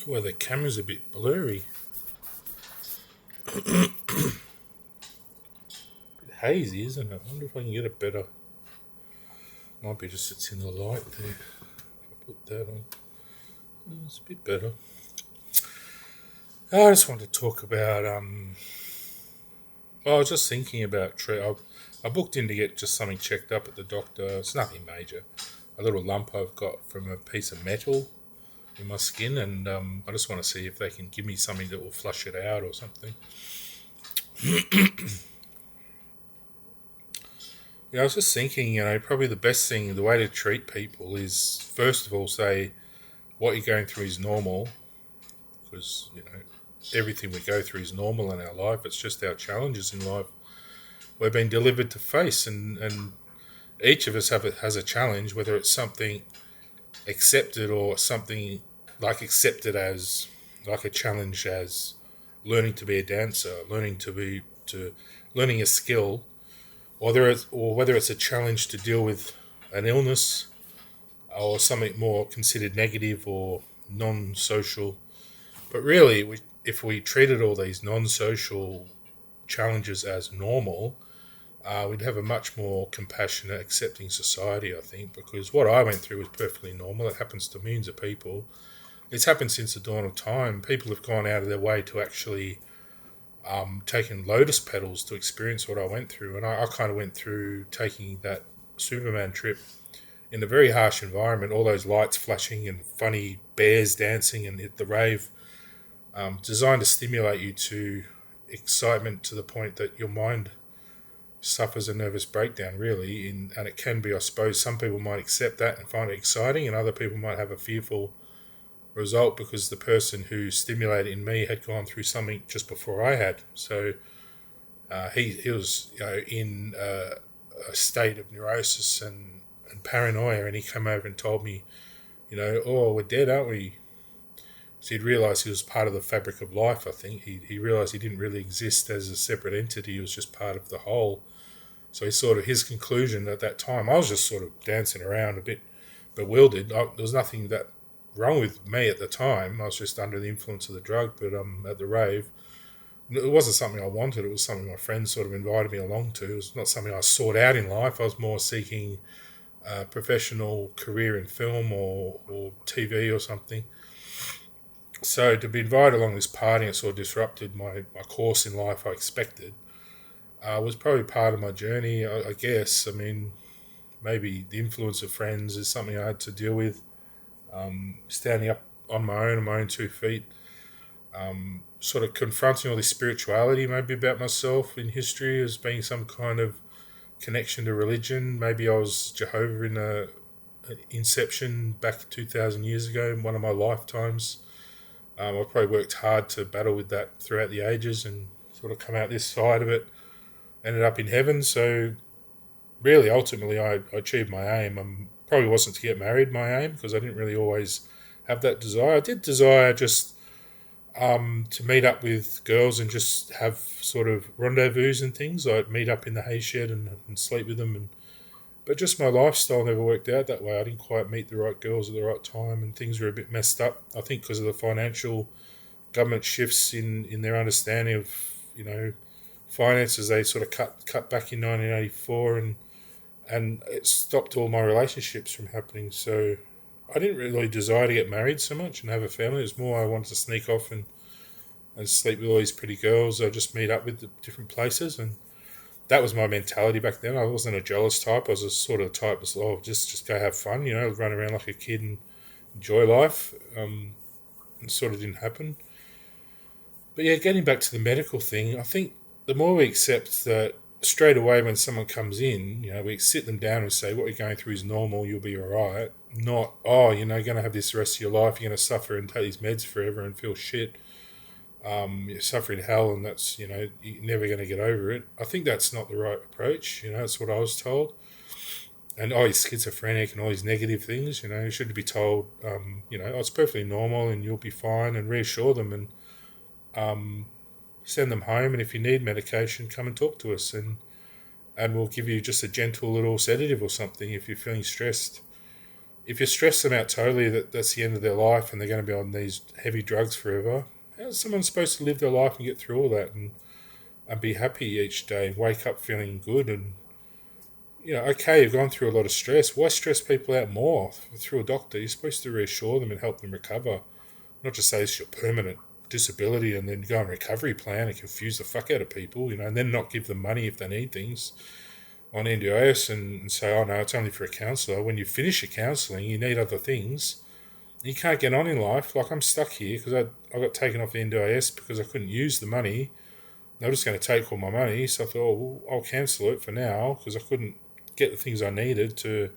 Well, the camera's a bit blurry. Bit hazy, isn't it? I wonder if I can get it better. Might be just it's in the light there. If I put that on. It's a bit better. I just wanted to talk about. Well, I was just thinking about. I booked in to get just something checked up at the doctor. It's nothing major. A little lump I've got from a piece of metal in my skin, and I just want to see if they can give me something that will flush it out or something. Yeah, I was just thinking, probably the best thing, the way to treat people is first of all say what you're going through is normal, because everything we go through is normal in our life. It's just our challenges in life we've been delivered to face, and each of us has a challenge, whether it's something accepted or something like accepted as like a challenge as learning to be a dancer, learning a skill, or whether it's a challenge to deal with an illness or something more considered negative or non-social. But really, if we treated all these non-social challenges as normal, we'd have a much more compassionate, accepting society, I think, because what I went through was perfectly normal. It happens to millions of people. It's happened since the dawn of time. People have gone out of their way to actually taken lotus petals to experience what I went through. And I kind of went through taking that Superman trip in a very harsh environment, all those lights flashing and funny bears dancing and the rave, designed to stimulate you to excitement to the point that your mind suffers a nervous breakdown, really. And it can be, I suppose, some people might accept that and find it exciting, and other people might have a fearful result because the person who stimulated in me had gone through something just before I had. So he was in a state of neurosis and paranoia, and he came over and told me, oh, we're dead, aren't we? So he'd realised he was part of the fabric of life, I think. He realised he didn't really exist as a separate entity, he was just part of the whole. So his conclusion at that time, I was just sort of dancing around a bit bewildered. There was nothing that wrong with me at the time. I was just under the influence of the drug, but at the rave, it wasn't something I wanted. It was something my friends sort of invited me along to. It was not something I sought out in life. I was more seeking a professional career in film or TV or something. So to be invited along this party, it sort of disrupted my course in life I expected. Was probably part of my journey, I guess. I mean, maybe the influence of friends is something I had to deal with. Standing up on my own 2 feet, sort of confronting all this spirituality, maybe about myself in history as being some kind of connection to religion. Maybe I was Jehovah in an inception back 2,000 years ago in one of my lifetimes. I've probably worked hard to battle with that throughout the ages and sort of come out this side of it. Ended up in heaven, so really, ultimately, I achieved my aim. Probably wasn't to get married, my aim, because I didn't really always have that desire. I did desire just to meet up with girls and just have sort of rendezvous and things. I'd meet up in the hay shed and sleep with them. But just my lifestyle never worked out that way. I didn't quite meet the right girls at the right time, and things were a bit messed up. I think because of the financial government shifts in their understanding of, finances. They sort of cut back in 1984, and it stopped all my relationships from happening. So I didn't really desire to get married so much and have a family. It was more I wanted to sneak off and sleep with all these pretty girls. I just meet up with the different places, and that was my mentality back then. I wasn't a jealous type. I was a sort of type as well, just go have fun, run around like a kid and enjoy life. It sort of didn't happen. But yeah, getting back to the medical thing, I think the more we accept that straight away when someone comes in, we sit them down and say, what you're going through is normal, you'll be all right. Not, oh, you're going to have this the rest of your life, you're going to suffer and take these meds forever and feel shit. You're suffering hell and that's, you're never going to get over it. I think that's not the right approach. That's what I was told. And, oh, he's schizophrenic and all these negative things, you shouldn't be told, oh, it's perfectly normal and you'll be fine, and reassure them and send them home. And if you need medication, come and talk to us, and we'll give you just a gentle little sedative or something if you're feeling stressed. if you stress them out totally that that's the end of their life and they're going to be on these heavy drugs forever, how's someone supposed to live their life and get through all that and be happy each day and wake up feeling good? And, okay, you've gone through a lot of stress. Why stress people out more through a doctor? You're supposed to reassure them and help them recover, not just say it's your permanent disability and then go on recovery plan and confuse the fuck out of people, and then not give them money if they need things on NDIS and say, oh no, it's only for a counsellor. When you finish your counselling, you need other things. You can't get on in life. Like, I'm stuck here because I got taken off the NDIS because I couldn't use the money. They were just going to take all my money, so I thought, oh, well, I'll cancel it for now because I couldn't get the things I needed to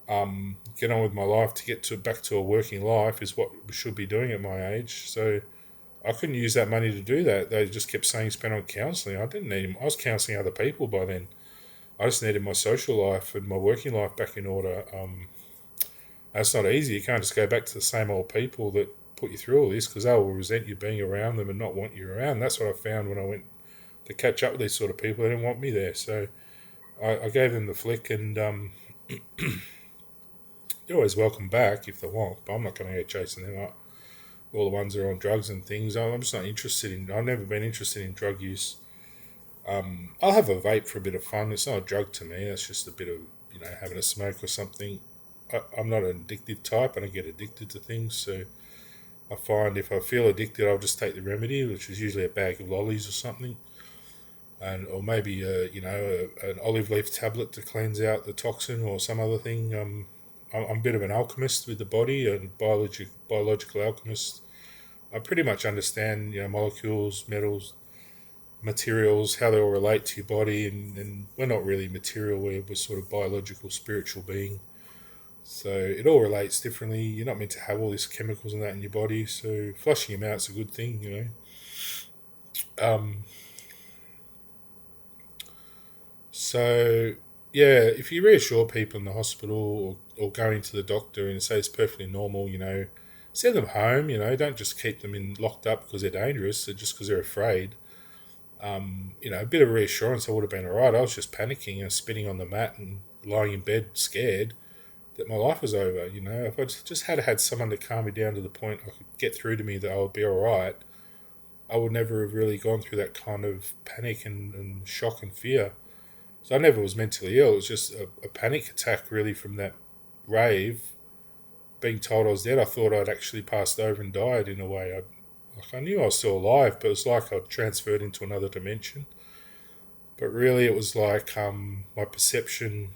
get on with my life, to get back to a working life is what we should be doing at my age. So I couldn't use that money to do that. They just kept saying spend on counselling. I didn't need them. I was counselling other people by then. I just needed my social life and my working life back in order. That's not easy. You can't just go back to the same old people that put you through all this because they will resent you being around them and not want you around. That's what I found when I went to catch up with these sort of people. They didn't want me there. So I gave them the flick, and you're always welcome back if they want, but I'm not going to go chasing them up. All the ones that are on drugs and things, I'm just not interested in. I've never been interested in drug use. I'll have a vape for a bit of fun. It's not a drug to me. It's just a bit of, having a smoke or something. I'm not an addictive type. I don't get addicted to things. So I find if I feel addicted, I'll just take the remedy, which is usually a bag of lollies or something. Or maybe, an olive leaf tablet to cleanse out the toxin or some other thing. I'm a bit of an alchemist with the body, a biological alchemist. I pretty much understand, molecules, metals, materials, how they all relate to your body, and we're not really material, we're sort of biological, spiritual being. So it all relates differently. You're not meant to have all these chemicals and that in your body, so flushing them out's a good thing, So, yeah, if you reassure people in the hospital or going to the doctor and say it's perfectly normal, send them home, don't just keep them locked up because they're dangerous, or just because they're afraid. A bit of reassurance, I would have been all right. I was just panicking and spinning on the mat and lying in bed scared that my life was over. If I just had someone to calm me down to the point I could get through to me that I would be all right, I would never have really gone through that kind of panic and shock and fear. So I never was mentally ill. It was just a panic attack, really, from that rave. Being told I was dead, I thought I'd actually passed over and died in a way. I knew I was still alive, but it was like I'd transferred into another dimension. But really, it was like my perception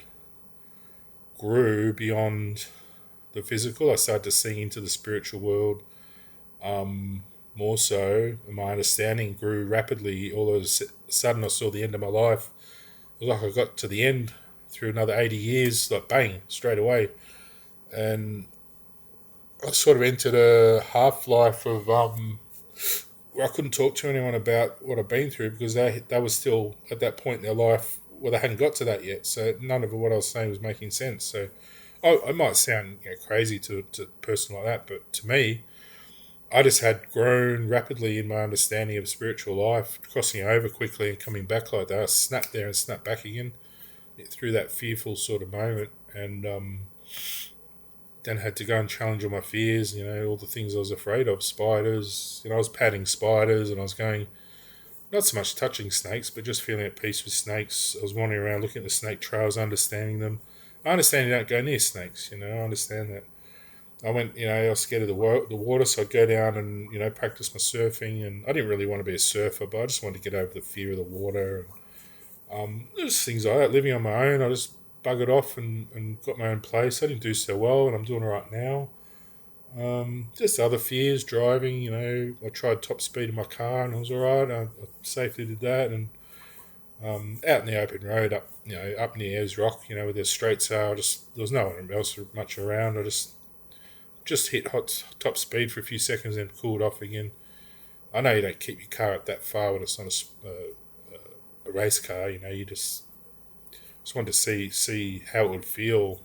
grew beyond the physical. I started to sink into the spiritual world more so. And my understanding grew rapidly. All of a sudden, I saw the end of my life. It was like I got to the end through another 80 years, like bang, straight away. And I sort of entered a half-life of where I couldn't talk to anyone about what I've been through because they were still at that point in their life where they hadn't got to that yet. So none of what I was saying was making sense. So I might sound crazy to a person like that, but to me, I just had grown rapidly in my understanding of spiritual life, crossing over quickly and coming back like that. I snapped there and snapped back again through that fearful sort of moment, and then had to go and challenge all my fears, all the things I was afraid of, spiders. I was patting spiders and I was going, not so much touching snakes, but just feeling at peace with snakes. I was wandering around looking at the snake trails, understanding them. I understand you don't go near snakes, I understand that. I went, I was scared of the water, so I'd go down and, practice my surfing. And I didn't really want to be a surfer, but I just wanted to get over the fear of the water. And there's things like that. Living on my own, I just buggered off and got my own place. I didn't do so well, and I'm doing all right now. Just other fears, driving, I tried top speed in my car, and it was all right. I safely did that. And out in the open road, up near Ayers Rock, where the straights are, there was no one else much around. I just hit top speed for a few seconds and cooled off again. I know you don't keep your car up that far when it's not a race car. You just wanted to see how it would feel.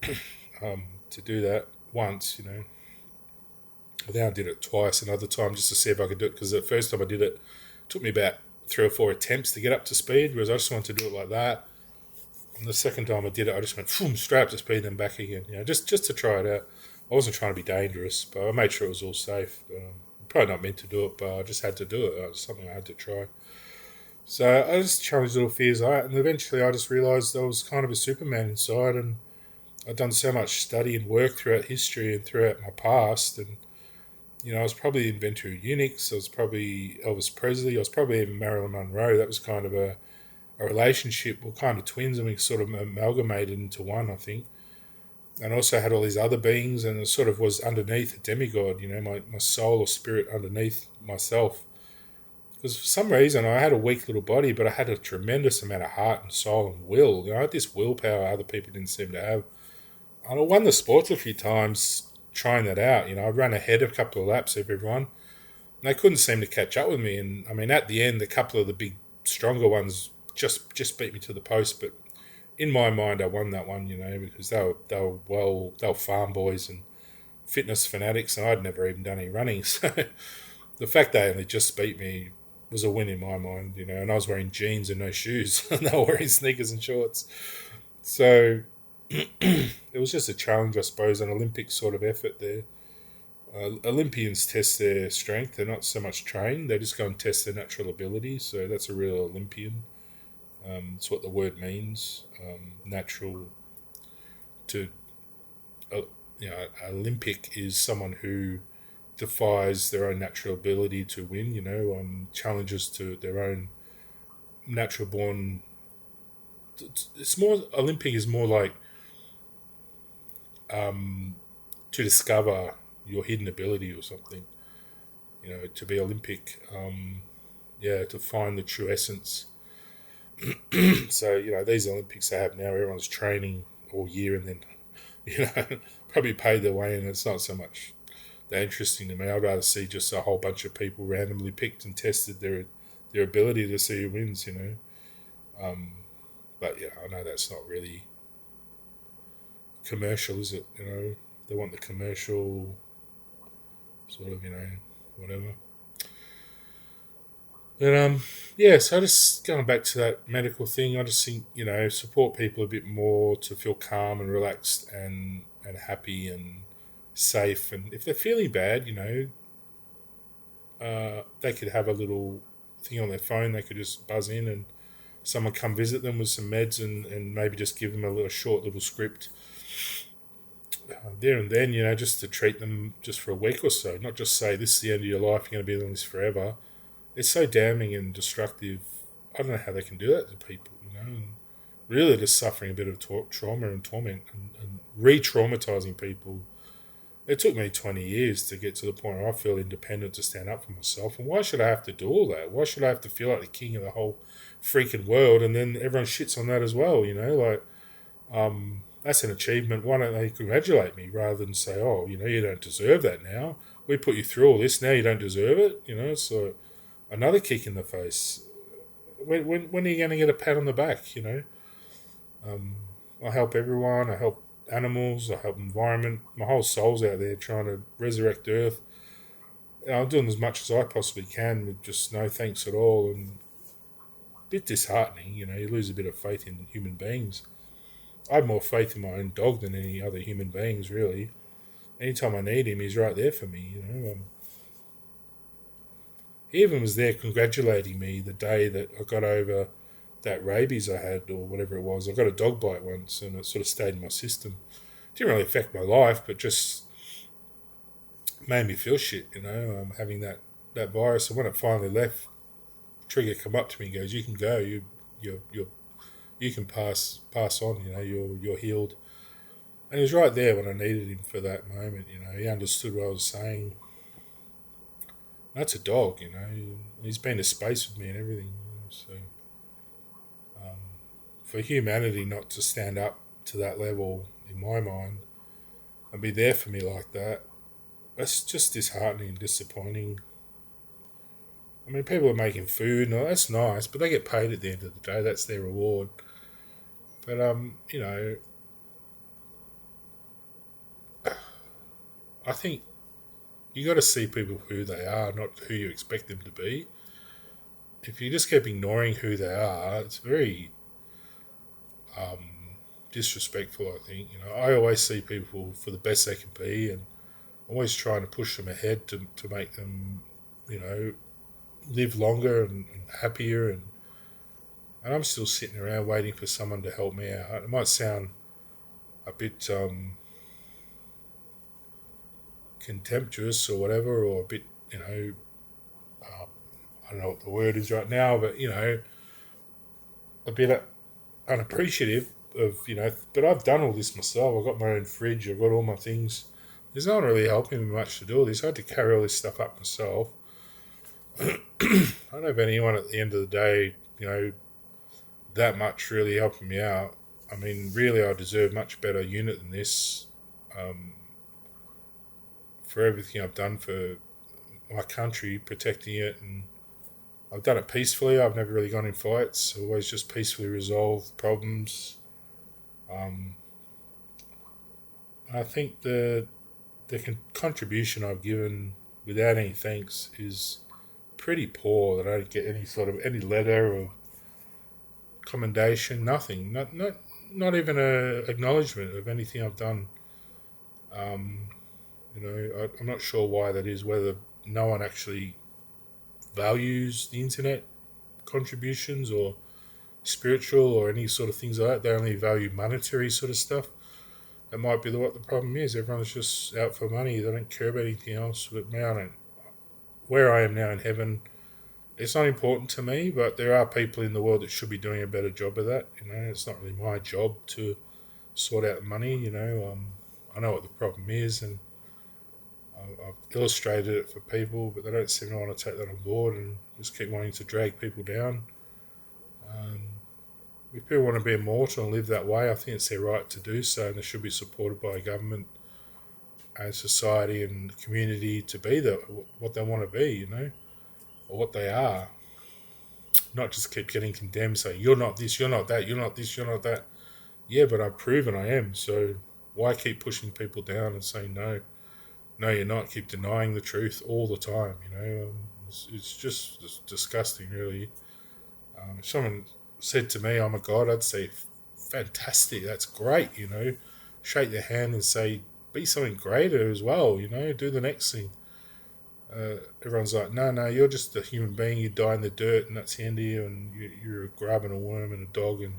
To do that once. Then I did it twice, another time just to see if I could do it. Because the first time I did it took me about 3 or 4 attempts to get up to speed, whereas I just wanted to do it like that. And the second time I did it, I just went boom, straight up to speed, then back again. Just to try it out. I wasn't trying to be dangerous, but I made sure it was all safe. Probably not meant to do it, but I just had to do it. It was something I had to try. So I just challenged little fears out, and eventually I just realised I was kind of a Superman inside, and I'd done so much study and work throughout history and throughout my past, and I was probably the inventor of Unix. I was probably Elvis Presley. I was probably even Marilyn Monroe. That was kind of a relationship. We're kind of twins, and we sort of amalgamated into one, I think. And also had all these other beings, and it sort of was underneath a demigod, my soul or spirit underneath myself. Because for some reason I had a weak little body, but I had a tremendous amount of heart and soul and will. I had this willpower other people didn't seem to have. And I won the sports a few times trying that out. I ran ahead a couple of laps of everyone. And they couldn't seem to catch up with me. And I mean, at the end, a couple of the big, stronger ones just beat me to the post. But in my mind, I won that one, because they were farm boys and fitness fanatics, and I'd never even done any running. So the fact they only just beat me was a win in my mind, and I was wearing jeans and no shoes, and they were wearing sneakers and shorts. So it was just a challenge, I suppose, an Olympic sort of effort there. Olympians test their strength. They're not so much trained. They just go and test their natural ability. So that's a real Olympian. It's what the word means. Natural to, Olympic is someone who defies their own natural ability to win, challenges to their own natural born. It's more, Olympic is more like to discover your hidden ability or something, to be Olympic, to find the true essence. So, these Olympics they have now, everyone's training all year and then, probably paid their way in. It's not so much that interesting to me. I'd rather see just a whole bunch of people randomly picked and tested their ability to see who wins, But yeah, I know that's not really commercial, is it? They want the commercial sort of, whatever. But so just going back to that medical thing, I just think, support people a bit more to feel calm and relaxed and happy and safe. And if they're feeling bad, they could have a little thing on their phone. They could just buzz in and someone come visit them with some meds and maybe just give them a short little script there and then, just to treat them just for a week or so. Not just say, this is the end of your life, you're going to be on this forever. It's so damning and destructive. I don't know how they can do that to people, and really just suffering a bit of trauma and torment and re-traumatizing people. It took me 20 years to get to the point where I feel independent to stand up for myself. And why should I have to do all that? Why should I have to feel like the king of the whole freaking world and then everyone shits on that as well, that's an achievement. Why don't they congratulate me rather than say, oh, you don't deserve that now. We put you through all this, now you don't deserve it, so another kick in the face. When are you going to get a pat on the back, I help everyone, I help animals, I help environment. My whole soul's out there trying to resurrect Earth. I'm doing as much as I possibly can with just no thanks at all, and a bit disheartening, you lose a bit of faith in human beings. I have more faith in my own dog than any other human beings, really. Anytime I need him, he's right there for me, He even was there congratulating me the day that I got over that rabies I had or whatever it was. I got a dog bite once and it sort of stayed in my system. It didn't really affect my life, but just made me feel shit, having that virus. And when it finally left, Trigger come up to me and goes, "You can go. You can pass on. You're healed." And he was right there when I needed him for that moment. He understood what I was saying. That's a dog, He's been to space with me and everything. So, for humanity not to stand up to that level, in my mind, and be there for me like that, that's just disheartening and disappointing. I mean, people are making food, and that's nice, but they get paid at the end of the day. That's their reward. But I think you got to see people for who they are, not who you expect them to be. If you just keep ignoring who they are, it's very disrespectful. I think I always see people for the best they can be, and always trying to push them ahead to make them you know live longer and happier. And I'm still sitting around waiting for someone to help me out. It might sound a bit contemptuous or whatever, or a bit uh, I don't know what the word is right now, but a bit unappreciative of But I've done all this myself. I've got my own fridge. I've got all my things. There's no one really helping me much to do all this. I had to carry all this stuff up myself. I don't have anyone at the end of the day, that much really helping me out. I mean, really, I deserve much better unit than this um, for everything I've done for my country, protecting it, and I've done it peacefully. I've never really gone in fights. I've always just peacefully resolved problems. Um, I think the contribution I've given without any thanks is pretty poor. That I don't get any letter or commendation, nothing, not even a acknowledgement of anything I've done. Um, I'm not sure why that is. Whether no one actually values the internet contributions or spiritual or any sort of things like that. They only value monetary sort of stuff. That might be what the problem is. Everyone's just out for money. They don't care about anything else. But now, where I am now in heaven, it's not important to me. But there are people in the world that should be doing a better job of that. It's not really my job to sort out money. I know what the problem is, and I've illustrated it for people, but they don't seem to want to take that on board and just keep wanting to drag people down. Um, if people want to be immortal and live that way, I think it's their right to do so, and they should be supported by government and society and community to be what they want to be, or what they are. Not just keep getting condemned, saying, you're not this, you're not that, you're not this, you're not that. Yeah, but I've proven I am, so why keep pushing people down and saying no? No, you're not. Keep denying the truth all the time. It's just disgusting, really. If someone said to me, "I'm a god," I'd say, "Fantastic, that's great." Shake their hand and say, "Be something greater as well." Do the next thing. Everyone's like, "No, you're just a human being. You die in the dirt, and that's the end of you. And you're a grub and a worm and a dog." And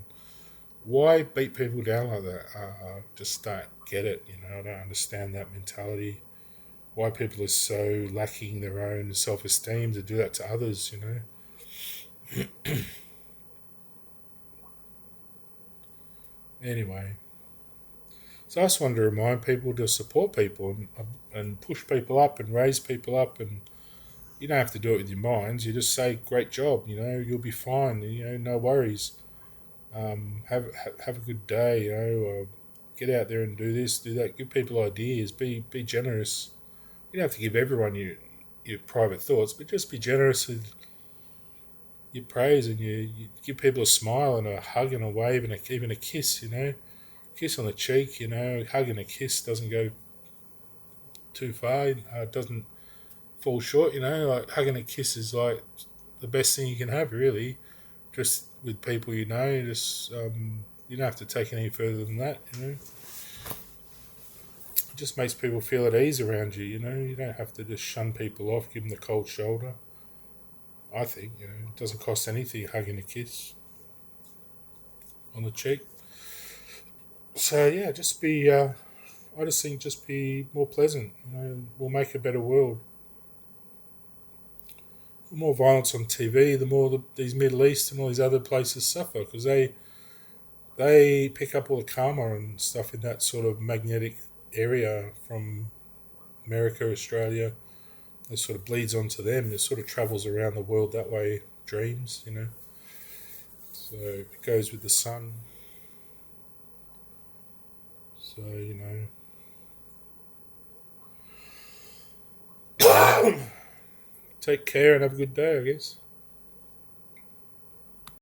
why beat people down like that? I just don't get it. I don't understand that mentality. Why people are so lacking their own self-esteem to do that to others, Anyway, so I just wanted to remind people to support people and push people up and raise people up, and you don't have to do it with your minds. You just say, "Great job," you'll be fine. No worries. Have a good day. Get out there and do this, do that. Give people ideas. Be generous. You don't have to give everyone your private thoughts, but just be generous with your praise, and you give people a smile and a hug and a wave and even a kiss. Kiss on the cheek. Hug and a kiss doesn't go too far. It doesn't fall short. Like hug and a kiss is like the best thing you can have, really. Just with people just you don't have to take any further than that. It just makes people feel at ease around you. You don't have to just shun people off, give them the cold shoulder. I think it doesn't cost anything hugging a kiss on the cheek. So yeah, just be. I just think just be more pleasant. We'll make a better world. The more violence on TV, the more these Middle East and all these other places suffer, because they pick up all the karma and stuff in that sort of magnetic area from America, Australia. It sort of bleeds onto them. It sort of travels around the world that way. Dreams. So it goes with the sun. So take care and have a good day, I guess.